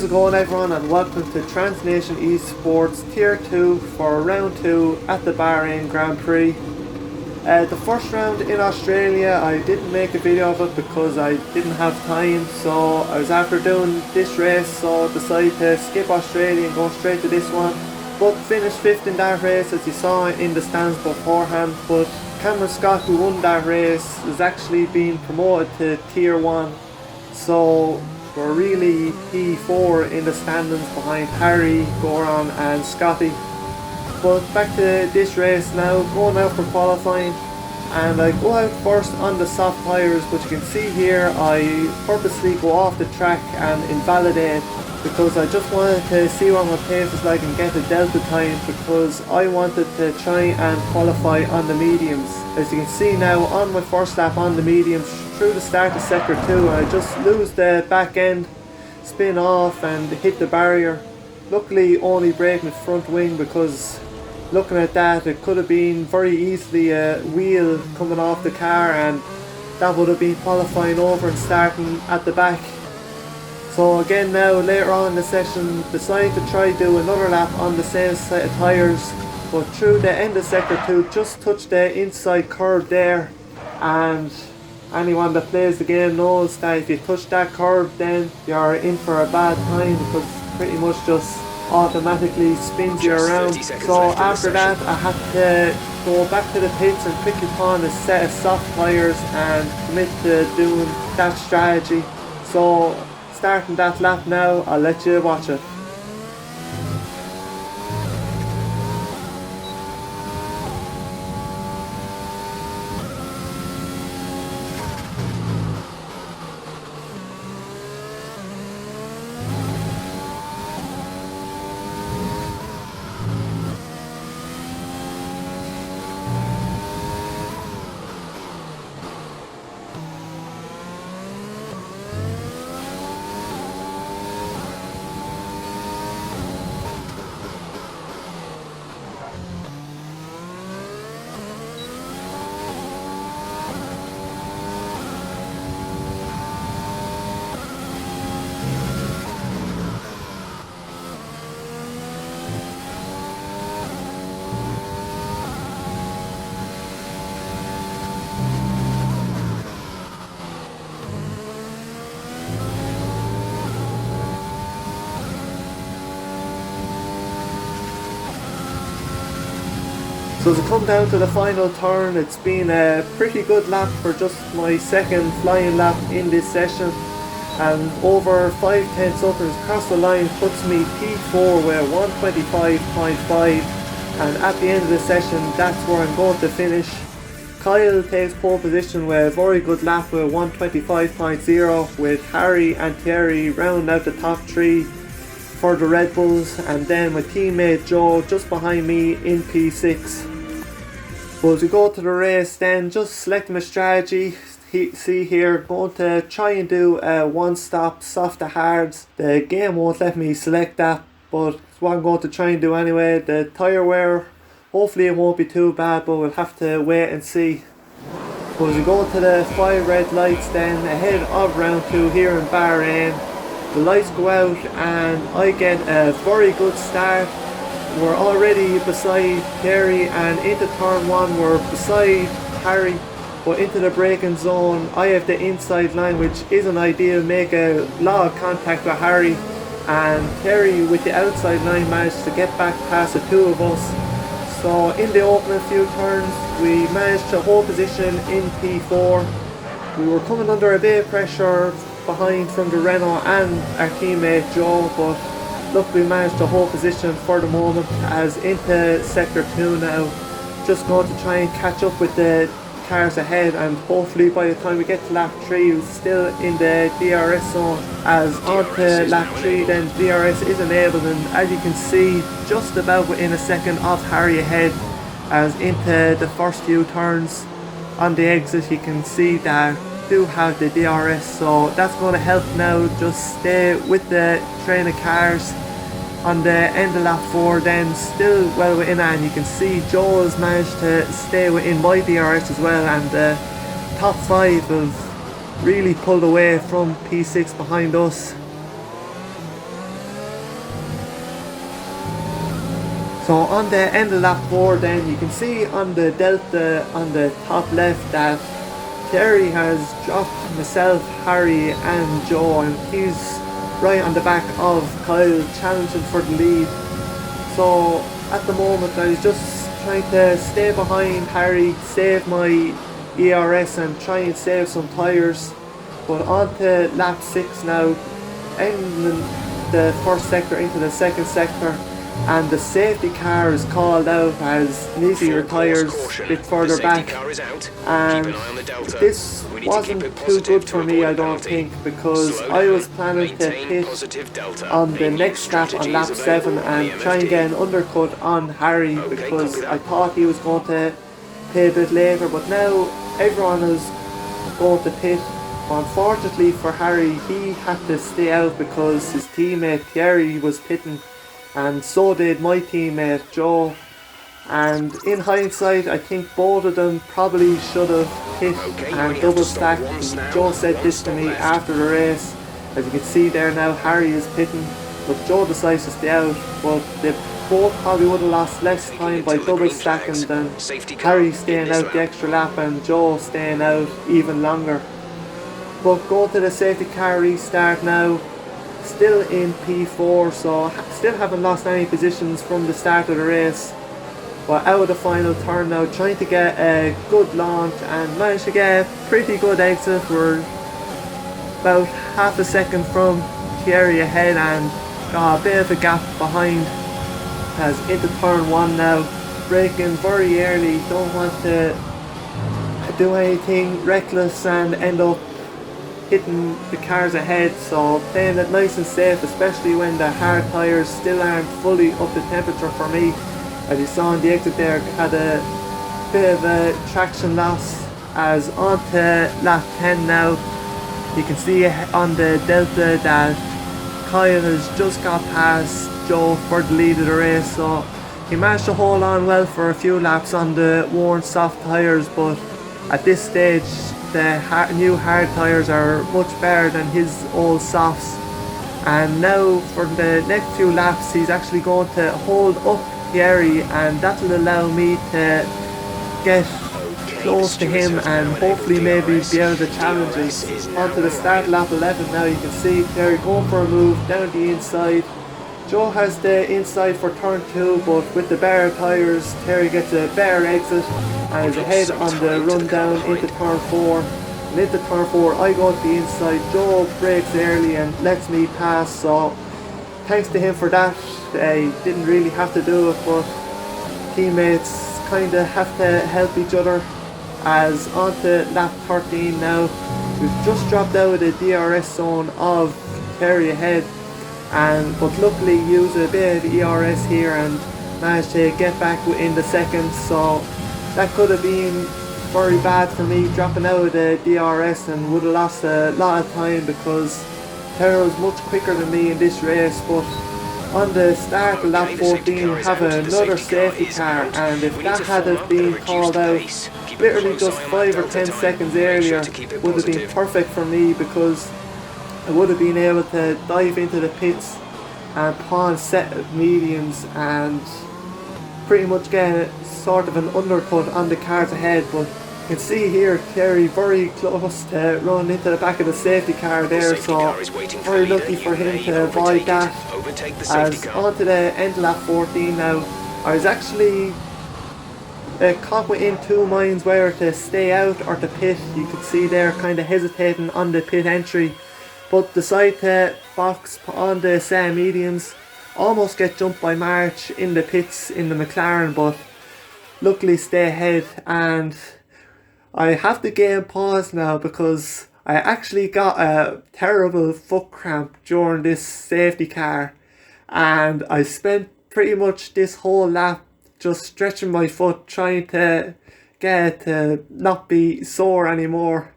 How's it going, everyone, and welcome to TNeSports Tier 2 for round 2 at the Bahrain Grand Prix. The first round in Australia, I didn't make a video of it because I didn't have time, so I was after doing this race, so I decided to skip Australia and go straight to this one. But finished 5th in that race, as you saw in the stands beforehand. But Cameron Scott, who won that race, is actually being promoted to Tier 1, so we're really P4 in the standings behind Harry, Goran and Scotty. But back to this race now, going out for qualifying, and I go out first on the soft tyres, but you can see here I purposely go off the track and invalidate because I just wanted to see what my pace is like and get a delta time, because I wanted to try and qualify on the mediums. As you can see now, on my first lap on the mediums through the start of sector 2, I just lose the back end, spin off and hit the barrier. Luckily only breaking the front wing, because looking at that, it could have been very easily a wheel coming off the car and that would have been qualifying over and starting at the back. So again now, later on in the session, decided to try do another lap on the same set of tyres, but through the end of sector 2, just touched the inside curve there, and anyone that plays the game knows that if you touch that curve, then you're in for a bad time, because it pretty much just automatically spins you around. So after that, I had to go back to the pits and quickly put on a set of soft tyres and commit to doing that strategy. So starting that lap now, I'll let you watch it. So as I come down to the final turn, it's been a pretty good lap for just my second flying lap in this session, and over 5/10 seconds across the line puts me P4 with 125.5, and at the end of the session, that's where I'm going to finish. Kyle takes pole position with a very good lap with 125.0, with Harry and Thierry round out the top 3 for the Red Bulls, and then my teammate Joe just behind me in P6. But as we go to the race then, just selecting my strategy. See here, going to try and do a one stop soft to hards. The game won't let me select that, but it's what I'm going to try and do anyway. The tyre wear, hopefully it won't be too bad, but we'll have to wait and see. But as we go to the 5 red lights then, ahead of round 2 here in Bahrain, the lights go out and I get a very good start. We're already beside Terry, and into turn 1 we're beside Harry, but into the braking zone I have the inside line, which isn't ideal, make a lot of contact with Harry, and Terry with the outside line managed to get back past the two of us. So in the opening few turns we managed to hold position in P4. We were coming under a bit of pressure behind from the Renault and our teammate Joe, but look, we managed to hold position for the moment. As into sector 2 now, just going to try and catch up with the cars ahead, and hopefully by the time we get to lap 3 we're still in the DRS zone. As on to lap 3 then, DRS is enabled, and as you can see, just about within a second off Harry ahead. As into the first few turns on the exit, you can see that do have the DRS, so that's going to help now. Just stay with the train of cars on the end of lap 4 then, still well within, and you can see Joe has managed to stay within my DRS as well, and the top 5 have really pulled away from P6 behind us. So on the end of lap 4 then, you can see on the delta on the top left that Terry has dropped myself, Harry and Joe, and he's right on the back of Kyle, challenging for the lead. So at the moment I was just trying to stay behind Harry, save my ERS and try and save some tyres. But on to lap 6 now, ending the first sector into the second sector, and the safety car is called out as Nisi retires a bit further back, and this wasn't too good for me, I don't think, because I was planning to pit on the next lap on lap 7 and try and get an undercut on Harry, because I thought he was going to pit a bit later, but now everyone is going to pit. Unfortunately for Harry, he had to stay out because his teammate Thierry was pitting, and so did my teammate Joe. And in hindsight, I think both of them probably should have hit and double stacked. Joe said this to me after the race. As you can see there now, Harry is pitting, but Joe decides to stay out. But they both probably would have lost less time by double stacking than Harry staying out the extra lap and Joe staying out even longer. But going to the safety car restart now, still in P4, so still haven't lost any positions from the start of the race. But out of the final turn now, trying to get a good launch and managed to get a pretty good exit. We're about half a second from Thierry ahead and got a bit of a gap behind. As into turn 1 now, braking very early, don't want to do anything reckless and end up hitting the cars ahead, so playing it nice and safe, especially when the hard tyres still aren't fully up to temperature for me. As you saw on the exit there, had a bit of a traction loss. As on to lap 10 now, you can see on the delta that Kyle has just got past Joe for the lead of the race, so he managed to hold on well for a few laps on the worn soft tyres, but at this stage the new hard tyres are much better than his old softs. And now for the next few laps he's actually going to hold up Thierry, and that will allow me to get close to him and hopefully maybe be able to challenge him. Onto the start lap 11 now, you can see Thierry going for a move down the inside. Joe has the inside for turn 2, but with the better tyres Thierry gets a better exit and is ahead on the run down into turn 4. And into turn 4 I go to the inside, Joe brakes early and lets me pass, so thanks to him for that. He didn't really have to do it, but teammates kind of have to help each other. As on to lap 13 now, we've just dropped out of the DRS zone of Thierry ahead, but luckily used a bit of ERS here and managed to get back within the seconds, so that could have been very bad for me dropping out of the DRS and would have lost a lot of time because Terra was much quicker than me in this race. But on the start of lap 14 we have another safety car, and if that had been called out literally just 5 or 10 seconds earlier, would have been perfect for me, because I would have been able to dive into the pits and pawn set of mediums and pretty much get sort of an undercut on the cars ahead. But you can see here Thierry very close to run into the back of the safety car there, so very lucky for him to avoid that. As on to the end of lap 14 now, I was actually caught within 2 minds whether to stay out or to pit. You could see there kind of hesitating on the pit entry, but decide to box on the set mediums, almost get jumped by March in the pits in the McLaren, but luckily stay ahead. And I have the game paused now because I actually got a terrible foot cramp during this safety car, and I spent pretty much this whole lap just stretching my foot trying to get it to not be sore anymore.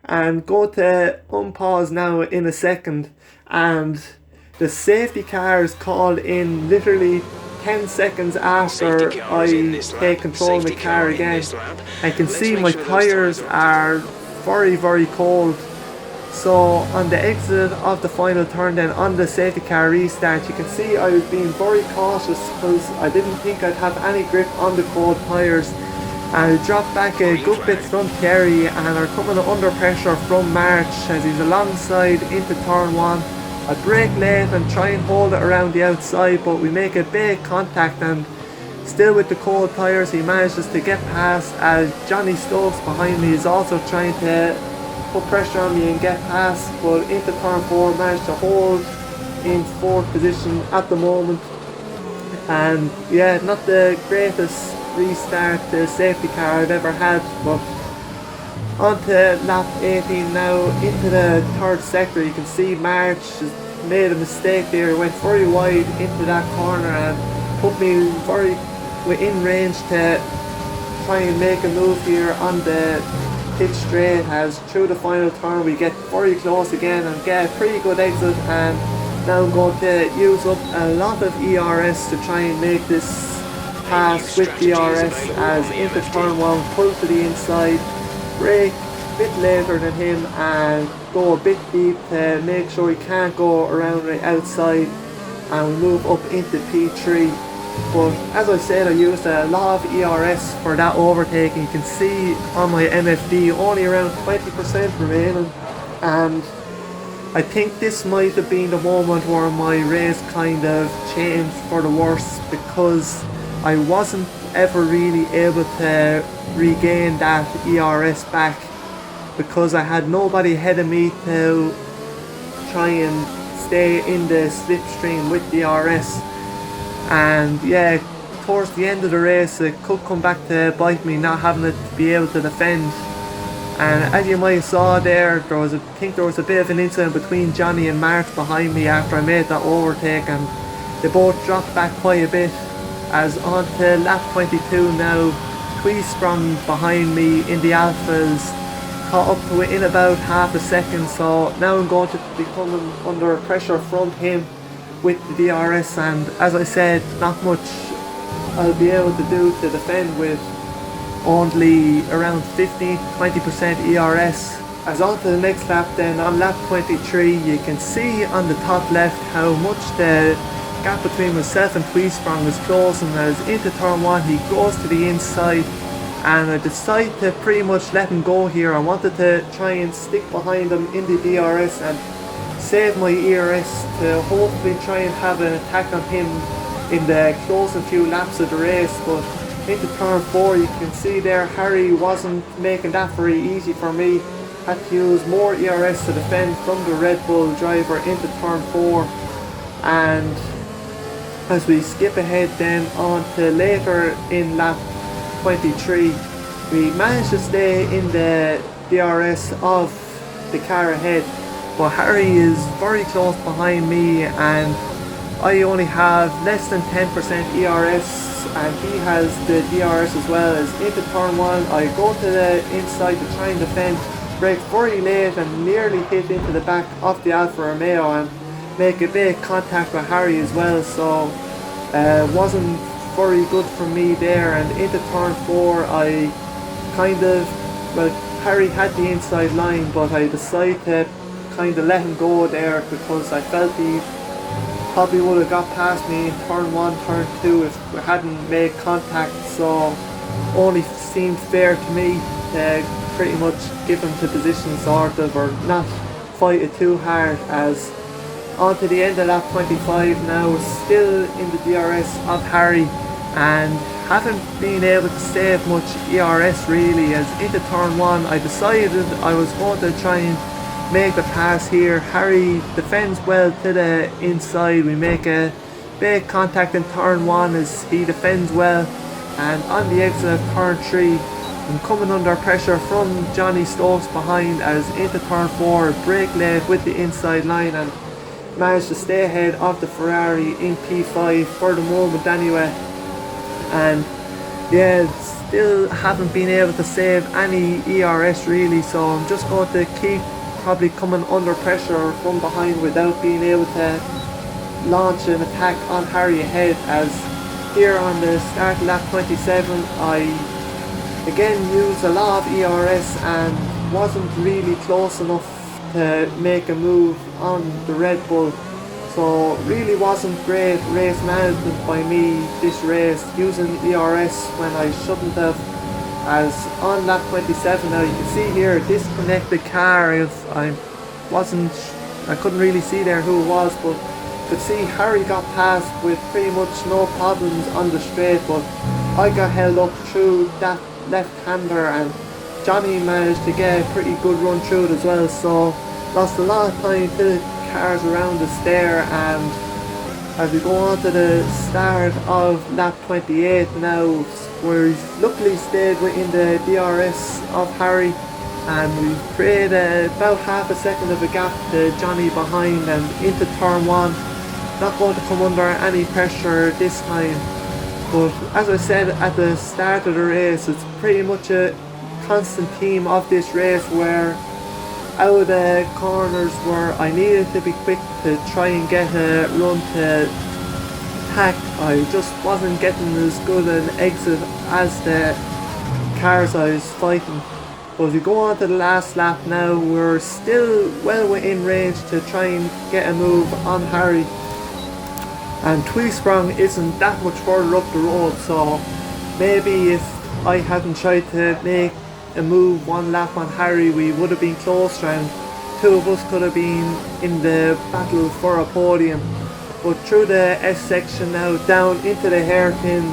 And go to unpause now in a second, and the safety car is called in literally 10 seconds after I take control of the car again. I can see my tyres are very cold, So on the exit of the final turn, then on the safety car restart, you can see I was being very cautious because I didn't think I'd have any grip on the cold tyres. I dropped back a good bit from Thierry and are coming under pressure from March as he's alongside into turn 1. I brake late and try and hold it around the outside, but we make a big contact, and still with the cold tyres he manages to get past, as Johnny Stokes behind me is also trying to put pressure on me and get past, but into turn 4 managed to hold in 4th position at the moment. And yeah, not the greatest restart the safety car I've ever had, but on to lap 18 now, into the 3rd sector. You can see March has made a mistake there, went very wide into that corner and put me very within range to try and make a move here on the pitch straight, as through the final turn we get very close again and get a pretty good exit. And now I'm going to use up a lot of ERS to try and make this pass with DRS, as into turn 1, pull to the inside, brake a bit later than him and go a bit deep to make sure he can't go around the outside, and we move up into P3. But as I said, I used a lot of ERS for that overtake, and you can see on my MFD only around 20% remaining, and I think this might have been the moment where my race kind of changed for the worse, because I wasn't ever really able to regain that ERS back, because I had nobody ahead of me to try and stay in the slipstream with DRS. And yeah, towards the end of the race it could come back to bite me, not having it to be able to defend. And as you might have saw there, I think there was a bit of an incident between Johnny and Mark behind me after I made that overtake, and they both dropped back quite a bit. As on to lap 22 now, Tweesprong behind me in the Alphas caught up to it in about half a second, so now I'm going to be coming under pressure from him with the DRS, and as I said, not much I'll be able to do to defend with only around 15-20% ERS. As on to the next lap then, on lap 23, you can see on the top left how much the gap between myself and Tweesprong was closing, as into turn 1 he goes to the inside and I decide to pretty much let him go here. I wanted to try and stick behind him in the DRS and save my ERS to hopefully try and have an attack on him in the closing few laps of the race. But into turn 4 you can see there Harry wasn't making that very easy for me. Had to use more ERS to defend from the Red Bull driver into turn 4. And as we skip ahead then on to later in lap 23, we managed to stay in the DRS of the car ahead, but Harry is very close behind me and I only have less than 10% ERS and he has the DRS as well. As into turn 1 I go to the inside to try and defend, brake very late and nearly hit into the back of the Alfa Romeo and make a big contact with Harry as well, so wasn't very good for me there. And into turn 4 I kind of, well, Harry had the inside line, but I decided to kind of let him go there because I felt he probably would have got past me in turn 1, turn 2 if we hadn't made contact, so only seemed fair to me to pretty much give him the position sort of, or not fight it too hard. As on to the end of lap 25 now, still in the DRS of Harry and haven't been able to save much ERS really. As into turn 1 I decided I was going to try and make the pass here. Harry defends well to the inside, we make a big contact in turn 1 as he defends well, and on the exit of turn 3 I'm coming under pressure from Johnny Stokes behind. As into turn 4 brake late with the inside line and managed to stay ahead of the Ferrari in P5 for the moment anyway. And yeah, still haven't been able to save any ERS really, so I'm just going to keep probably coming under pressure from behind without being able to launch an attack on Harry ahead. As here on the start of lap 27 I again used a lot of ERS and wasn't really close enough to make a move on the Red Bull. So really wasn't great race management by me this race, using ERS when I shouldn't have. As on lap 27 now, you can see here disconnected car. I couldn't really see there who it was, but could see Harry got past with pretty much no problems on the straight, but I got held up through that left-hander, and Johnny managed to get a pretty good run through it as well, so lost a lot of time till cars around us there. And as we go on to the start of lap 28 now, we've luckily stayed within the DRS of Harry, and we've created about half a second of a gap to Johnny behind and into turn 1. Not going to come under any pressure this time, but as I said at the start of the race, it's pretty much a constant theme of this race where out of the corners where I needed to be quick to try and get a run to attack, I just wasn't getting as good an exit as the cars I was fighting. But as we go on to the last lap now, we're still well within range to try and get a move on Harry, and Tweesprong isn't that much further up the road, so maybe if I hadn't tried to make a move one lap on Harry, we would have been closer and two of us could have been in the battle for a podium. But through the S section now down into the hairpin,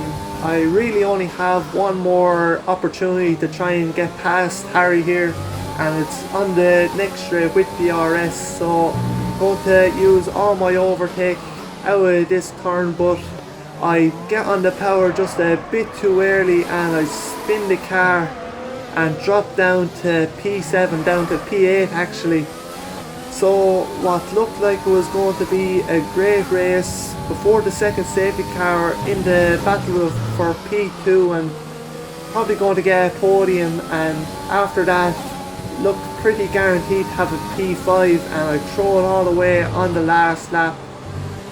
I really only have one more opportunity to try and get past Harry here, and it's on the next straight with the RS, so I'm going to use all my overtake out of this turn, but I get on the power just a bit too early and I spin the car and drop down to P7, down to P8 actually. So what looked like it was going to be a great race before the second safety car in the battle for P2 and probably going to get a podium, and after that looked pretty guaranteed to have a P5, and I throw it all the way on the last lap.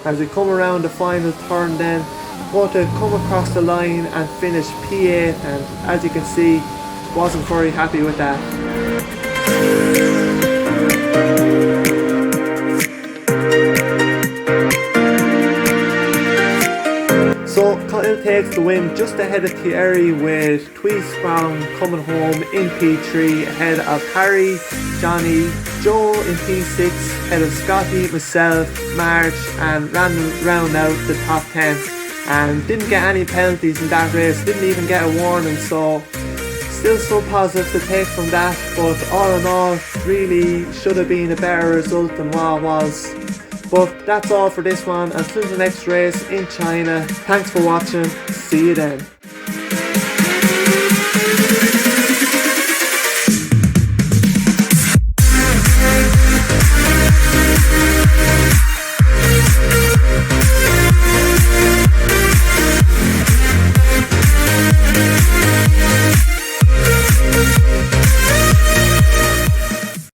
As we come around the final turn then, going to come across the line and finish P8, and as you can see, wasn't very happy with that. So Kyle takes the win just ahead of Thierry, with Tweesprong coming home in P3 ahead of Harry, Johnny, Joe in P6 ahead of Scotty, myself, Marge, and round out the top 10. And didn't get any penalties in that race, didn't even get a warning, so still some positives to take from that, but all in all really should have been a better result than what it was. But that's all for this one, and until the next race in China, thanks for watching, see you then.